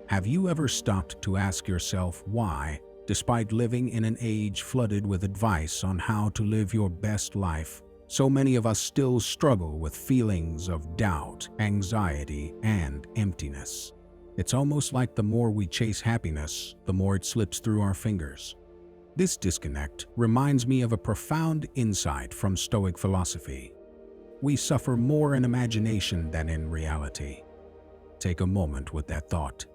Have you ever stopped to ask yourself why, despite living in an age flooded with advice on how to live your best life, so many of us still struggle with feelings of doubt, anxiety, and emptiness? It's almost like the more we chase happiness, the more it slips through our fingers. This disconnect reminds me of a profound insight from Stoic philosophy. We suffer more in imagination than in reality. Take a moment with that thought.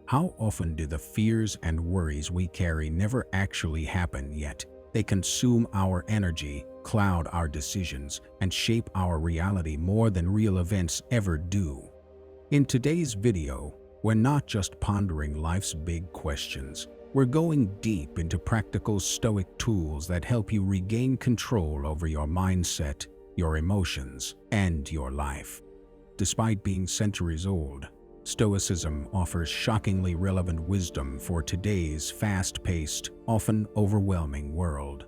How often do the fears and worries we carry never actually happen, yet they consume our energy, cloud our decisions, and shape our reality more than real events ever do? In today's video, we're not just pondering life's big questions. We're going deep into practical Stoic tools that help you regain control over your mindset, your emotions, and your life. Despite being centuries old, Stoicism offers shockingly relevant wisdom for today's fast-paced, often overwhelming world.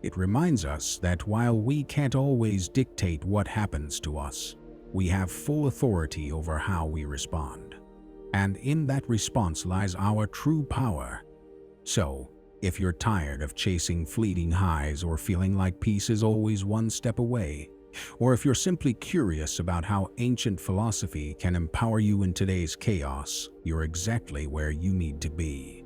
It reminds us that while we can't always dictate what happens to us, we have full authority over how we respond. And in that response lies our true power. So, if you're tired of chasing fleeting highs or feeling like peace is always one step away, or if you're simply curious about how ancient philosophy can empower you in today's chaos, you're exactly where you need to be.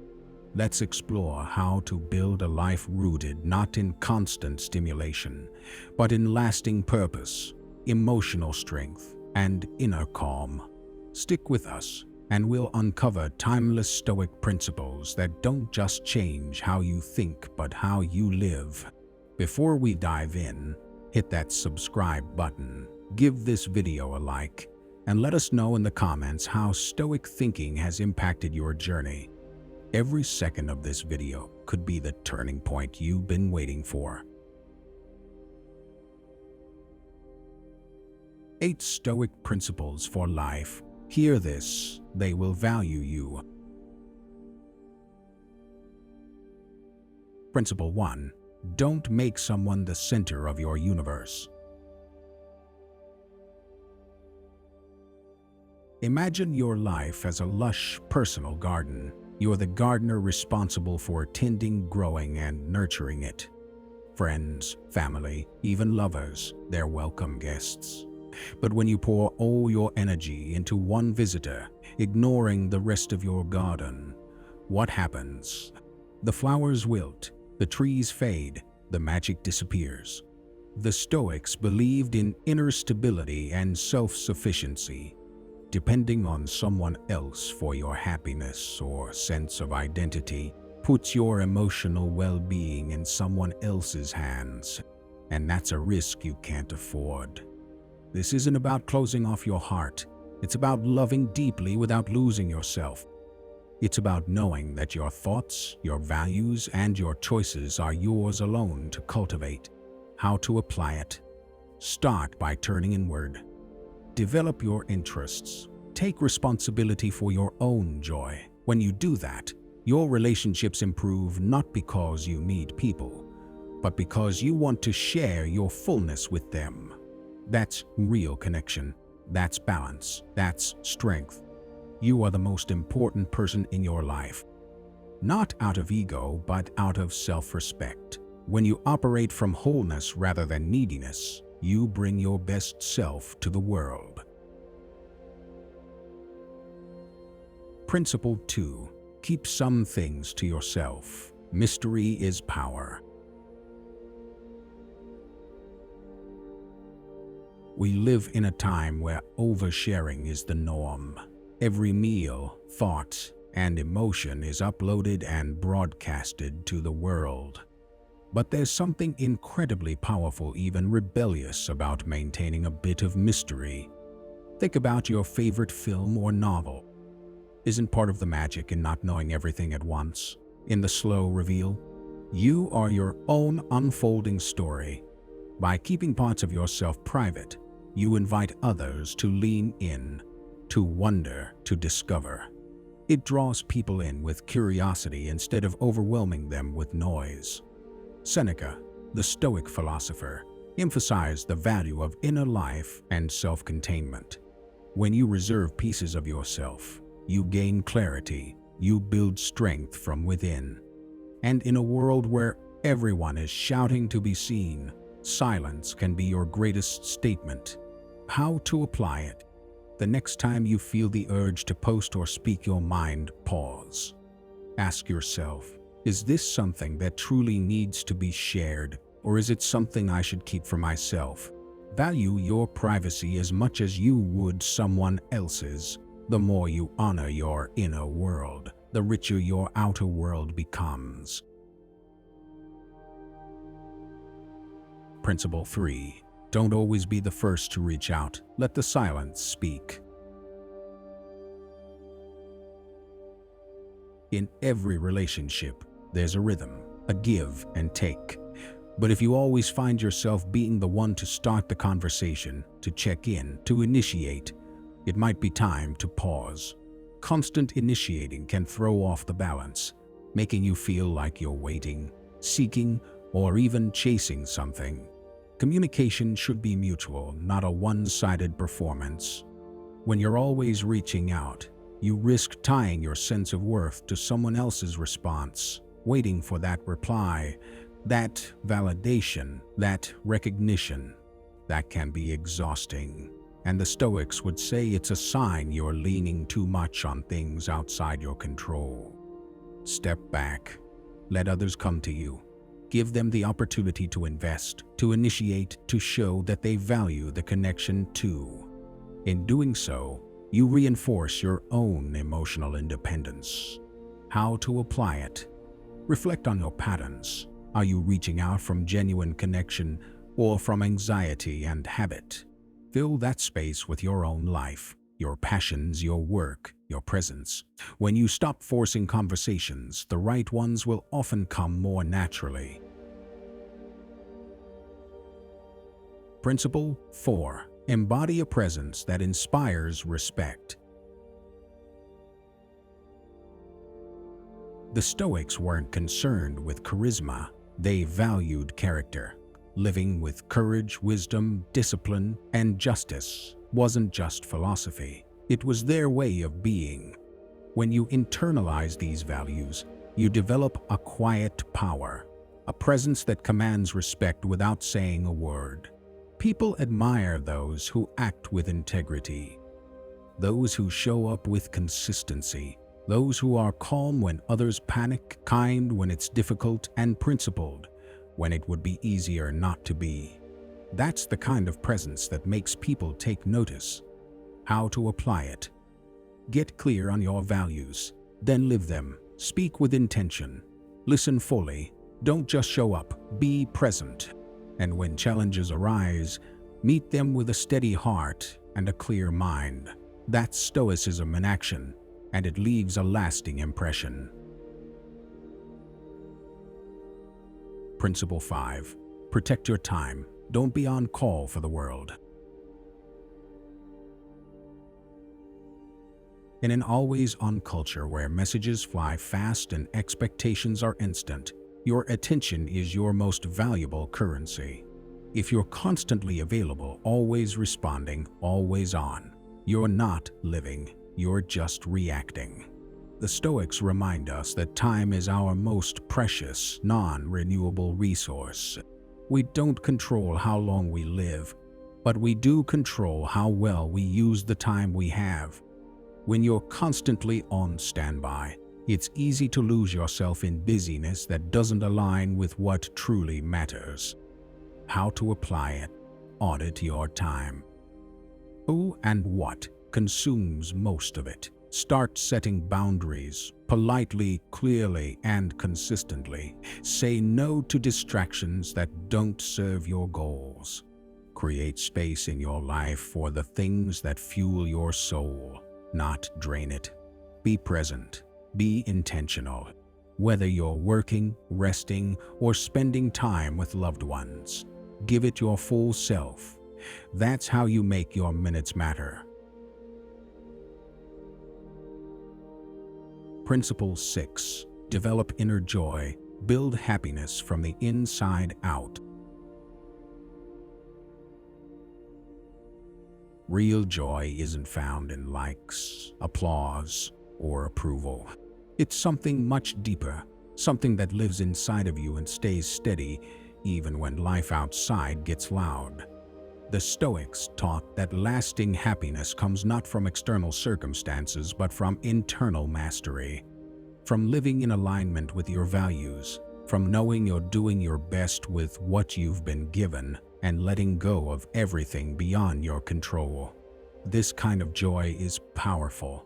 Let's explore how to build a life rooted not in constant stimulation, but in lasting purpose, emotional strength, and inner calm. Stick with us, and we'll uncover timeless Stoic principles that don't just change how you think but how you live. Before we dive in, hit that subscribe button, give this video a like, and let us know in the comments how Stoic thinking has impacted your journey. Every second of this video could be the turning point you've been waiting for. 8 Stoic principles for life. Hear this, they will value you. Principle 1. Don't make someone the center of your universe. Imagine your life as a lush, personal garden. You're the gardener responsible for tending, growing, and nurturing it. Friends, family, even lovers, they're welcome guests. But when you pour all your energy into one visitor, ignoring the rest of your garden, what happens? The flowers wilt, the trees fade, the magic disappears. The Stoics believed in inner stability and self-sufficiency. Depending on someone else for your happiness or sense of identity puts your emotional well-being in someone else's hands, and that's a risk you can't afford. This isn't about closing off your heart. It's about loving deeply without losing yourself. It's about knowing that your thoughts, your values, and your choices are yours alone to cultivate. How to apply it? Start by turning inward. Develop your interests. Take responsibility for your own joy. When you do that, your relationships improve not because you need people, but because you want to share your fullness with them. That's real connection. That's balance. That's strength. You are the most important person in your life. Not out of ego, but out of self-respect. When you operate from wholeness rather than neediness, you bring your best self to the world. Principle 2. Keep some things to yourself. Mystery is power. We live in a time where oversharing is the norm. Every meal, thought, and emotion is uploaded and broadcasted to the world. But there's something incredibly powerful, even rebellious, about maintaining a bit of mystery. Think about your favorite film or novel. Isn't part of the magic in not knowing everything at once? In the slow reveal? You are your own unfolding story. By keeping parts of yourself private, you invite others to lean in, to wonder, to discover. It draws people in with curiosity instead of overwhelming them with noise. Seneca, the Stoic philosopher, emphasized the value of inner life and self-containment. When you reserve pieces of yourself, You gain clarity. You build strength from within. And in a world where everyone is shouting to be seen, silence can be your greatest statement. How to apply it? The next time you feel the urge to post or speak your mind, pause. Ask yourself, is this something that truly needs to be shared, or is it something I should keep for myself? Value your privacy as much as you would someone else's. The more you honor your inner world, the richer your outer world becomes. Principle 3. Don't always be the first to reach out. Let the silence speak. In every relationship, there's a rhythm, a give and take. But if you always find yourself being the one to start the conversation, to check in, to initiate, it might be time to pause. Constant initiating can throw off the balance, making you feel like you're waiting, seeking, or even chasing something. Communication should be mutual, not a one-sided performance. When you're always reaching out, you risk tying your sense of worth to someone else's response, waiting for that reply, that validation, that recognition. That can be exhausting. And the Stoics would say it's a sign you're leaning too much on things outside your control. Step back. Let others come to you. Give them the opportunity to invest, to initiate, to show that they value the connection too. In doing so, you reinforce your own emotional independence. How to apply it? Reflect on your patterns. Are you reaching out from genuine connection or from anxiety and habit? Fill that space with your own life, your passions, your work, your presence. When you stop forcing conversations, the right ones will often come more naturally. Principle 4. Embody a presence that inspires respect. The Stoics weren't concerned with charisma. They valued character. Living with courage, wisdom, discipline, and justice wasn't just philosophy. It was their way of being. When you internalize these values, you develop a quiet power, a presence that commands respect without saying a word. People admire those who act with integrity, those who show up with consistency, those who are calm when others panic, kind when it's difficult, and principled when it would be easier not to be. That's the kind of presence that makes people take notice. How to apply it? Get clear on your values, then live them. Speak with intention. Listen fully. Don't just show up, be present. And when challenges arise, meet them with a steady heart and a clear mind. That's Stoicism in action, and it leaves a lasting impression. Principle 5. Protect your time. Don't be on call for the world. In an always-on culture where messages fly fast and expectations are instant, your attention is your most valuable currency. If you're constantly available, always responding, always on, you're not living, you're just reacting. The Stoics remind us that time is our most precious, non-renewable resource. We don't control how long we live, but we do control how well we use the time we have. When you're constantly on standby, it's easy to lose yourself in busyness that doesn't align with what truly matters. How to apply it? Audit your time. Who and what consumes most of it? Start setting boundaries, politely, clearly, and consistently. Say no to distractions that don't serve your goals. Create space in your life for the things that fuel your soul, not drain it. Be present. Be intentional. Whether you're working, resting, or spending time with loved ones, give it your full self. That's how you make your minutes matter. Principle 6. Develop inner joy. Build happiness from the inside out. Real joy isn't found in likes, applause, or approval. It's something much deeper, something that lives inside of you and stays steady even when life outside gets loud. The Stoics taught that lasting happiness comes not from external circumstances but from internal mastery, from living in alignment with your values, from knowing you're doing your best with what you've been given, and letting go of everything beyond your control. This kind of joy is powerful.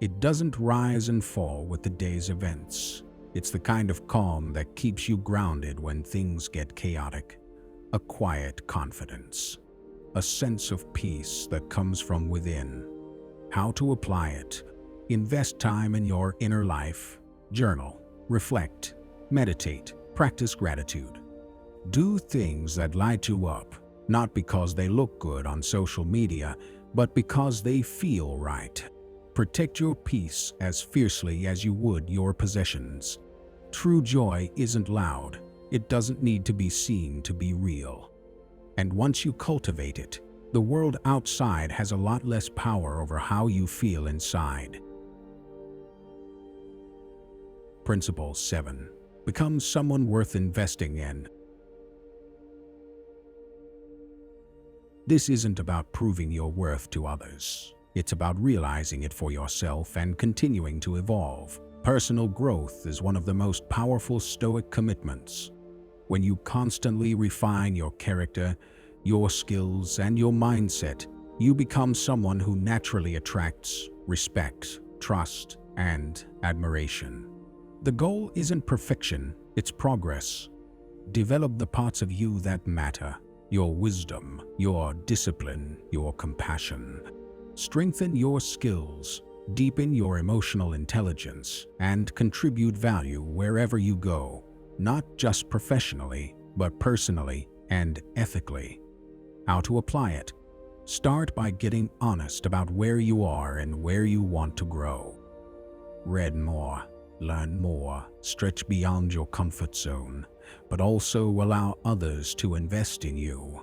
It doesn't rise and fall with the day's events. It's the kind of calm that keeps you grounded when things get chaotic. A quiet confidence. A sense of peace that comes from within. How to apply it? Invest time in your inner life. Journal, reflect, meditate, practice gratitude. Do things that light you up, not because they look good on social media, but because they feel right. Protect your peace as fiercely as you would your possessions. True joy isn't loud. It doesn't need to be seen to be real. And once you cultivate it, the world outside has a lot less power over how you feel inside. Principle 7. Become someone worth investing in. This isn't about proving your worth to others. It's about realizing it for yourself and continuing to evolve. Personal growth is one of the most powerful Stoic commitments. When you constantly refine your character, your skills, and your mindset, you become someone who naturally attracts respect, trust, and admiration. The goal isn't perfection, it's progress. Develop the parts of you that matter. Your wisdom, your discipline, your compassion. Strengthen your skills, deepen your emotional intelligence, and contribute value wherever you go, not just professionally, but personally and ethically. How to apply it? Start by getting honest about where you are and where you want to grow. Read more, learn more, stretch beyond your comfort zone, but also allow others to invest in you.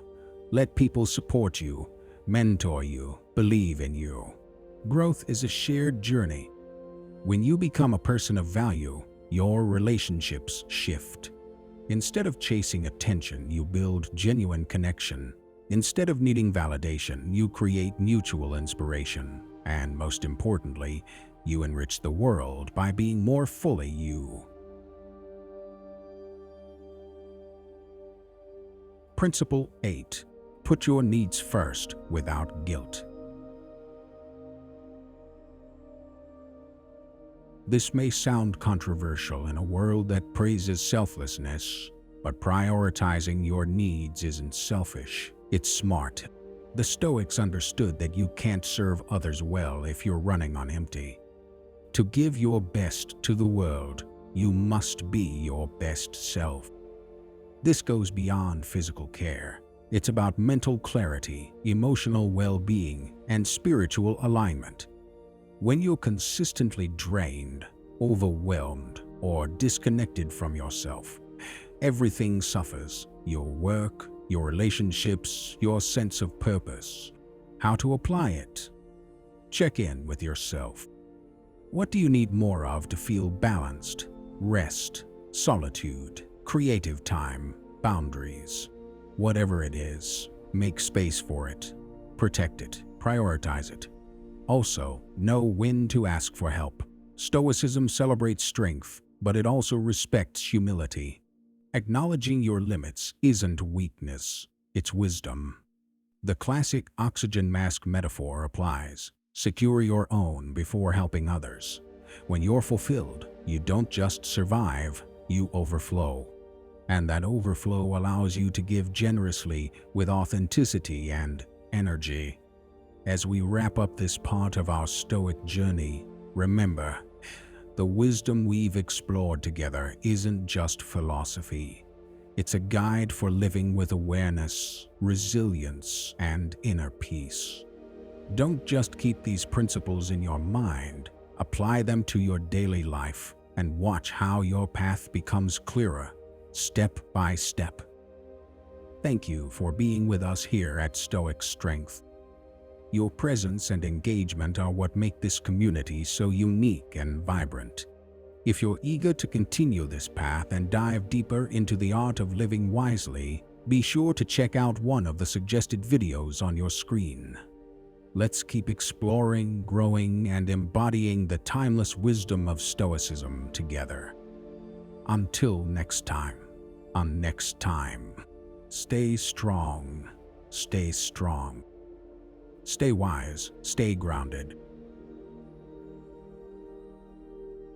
Let people support you, mentor you, believe in you. Growth is a shared journey. When you become a person of value, your relationships shift. Instead of chasing attention, you build genuine connection. Instead of needing validation, you create mutual inspiration. And most importantly, you enrich the world by being more fully you. Principle 8. Put your needs first without guilt. This may sound controversial in a world that praises selflessness, but prioritizing your needs isn't selfish, it's smart. The Stoics understood that you can't serve others well if you're running on empty. To give your best to the world, you must be your best self. This goes beyond physical care. It's about mental clarity, emotional well-being, and spiritual alignment. When you're consistently drained, overwhelmed, or disconnected from yourself, everything suffers. Your work, your relationships, your sense of purpose. How to apply it? Check in with yourself. What do you need more of to feel balanced? Rest, solitude, creative time, boundaries. Whatever it is, make space for it. Protect it, prioritize it. Also, know when to ask for help. Stoicism celebrates strength, but it also respects humility. Acknowledging your limits isn't weakness, it's wisdom. The classic oxygen mask metaphor applies. Secure your own before helping others. When you're fulfilled, you don't just survive, you overflow. And that overflow allows you to give generously with authenticity and energy. As we wrap up this part of our Stoic journey, remember, the wisdom we've explored together isn't just philosophy. It's a guide for living with awareness, resilience, and inner peace. Don't just keep these principles in your mind, apply them to your daily life and watch how your path becomes clearer, step by step. Thank you for being with us here at Stoic Strength. Your presence and engagement are what make this community so unique and vibrant. If you're eager to continue this path and dive deeper into the art of living wisely, be sure to check out one of the suggested videos on your screen. Let's keep exploring, growing, and embodying the timeless wisdom of Stoicism together. Until next time, stay strong, stay wise, stay grounded,